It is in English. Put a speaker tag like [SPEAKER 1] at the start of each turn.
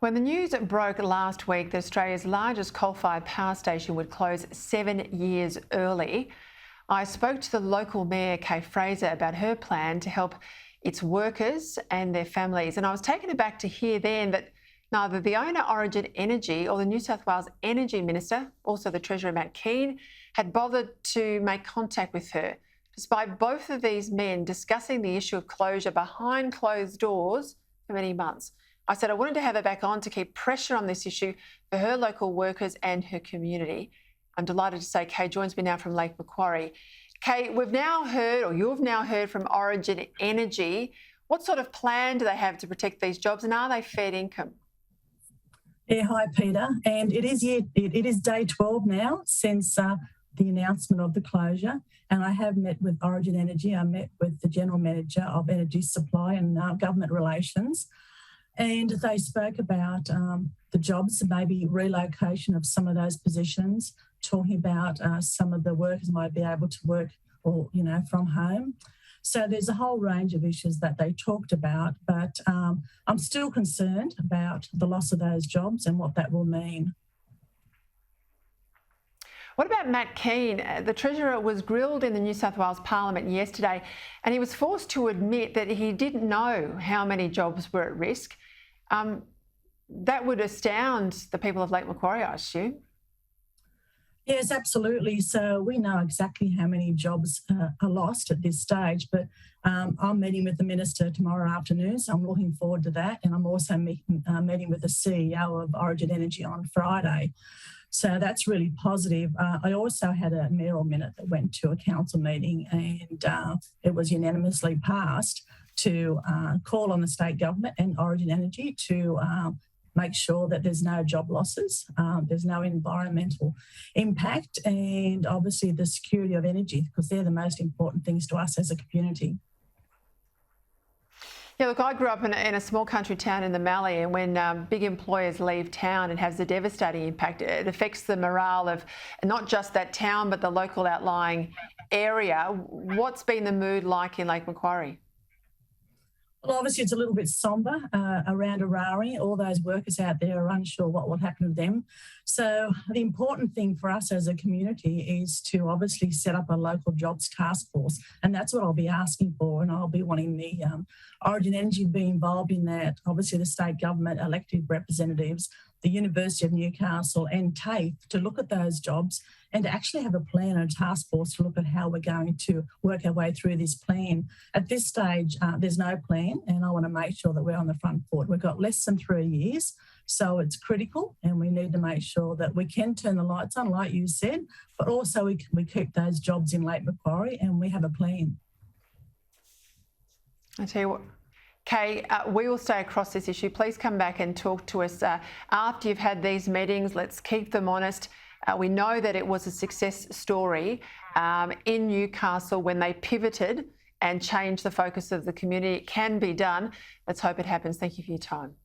[SPEAKER 1] When the news broke last week that Australia's largest coal-fired power station would close 7 years early, I spoke to the local Mayor Kay Fraser about her plan to help its workers and their families. And I was taken aback to hear then that neither the owner, Origin Energy, or the New South Wales Energy Minister, also the Treasurer Matt Keane, had bothered to make contact with her, despite both of these men discussing the issue of closure behind closed doors for many months. I said I wanted to have her back on to keep pressure on this issue for her local workers and her community. I'm delighted to say Kay joins me now from Lake Macquarie. Kay, we've now heard, or you've now heard from Origin Energy. What sort of plan do they have to protect these jobs, and are they fair income?
[SPEAKER 2] Yeah, hi Peter. And it is day 12 now since the announcement of the closure, and I have met with Origin Energy. I met with the General Manager of Energy Supply and Government Relations, and they spoke about the jobs, maybe relocation of some of those positions, talking about some of the workers might be able to work from home. So there's a whole range of issues that they talked about, but I'm still concerned about the loss of those jobs and what that will mean.
[SPEAKER 1] What about Matt Keane? The Treasurer was grilled in the New South Wales Parliament yesterday, and he was forced to admit that he didn't know how many jobs were at risk. That would astound the people of Lake Macquarie, I assume.
[SPEAKER 2] Yes, absolutely. So we know exactly how many jobs are lost at this stage, but I'm meeting with the Minister tomorrow afternoon, so I'm looking forward to that. And I'm also meeting with the CEO of Origin Energy on Friday. So that's really positive. I also had a mayoral minute that went to a council meeting, and it was unanimously passed to call on the state government and Origin Energy to make sure that there's no job losses, there's no environmental impact, and obviously the security of energy, because they're the most important things to us as a community.
[SPEAKER 1] Yeah, look, I grew up in a small country town in the Mallee, and when big employers leave town, it has a devastating impact. It affects the morale of not just that town, but the local outlying area. What's been the mood like in Lake Macquarie?
[SPEAKER 2] Well, obviously it's a little bit sombre around Eraring. All those workers out there are unsure what will happen to them. So the important thing for us as a community is to obviously set up a local jobs task force, and that's what I'll be asking for, and I'll be wanting the Origin Energy to be involved in that. Obviously the state government, elected representatives, the University of Newcastle and TAFE to look at those jobs and to actually have a plan and a task force to look at how we're going to work our way through this plan. At this stage, there's no plan, and I want to make sure that we're on the front foot. We've got less than 3 years, so it's critical, and we need to make sure that we can turn the lights on, like you said, but also we keep those jobs in Lake Macquarie and we have a plan.
[SPEAKER 1] I tell you what, Kay, we will stay across this issue. Please come back and talk to us after you've had these meetings. Let's keep them honest. We know that it was a success story in Newcastle when they pivoted and changed the focus of the community. It can be done. Let's hope it happens. Thank you for your time.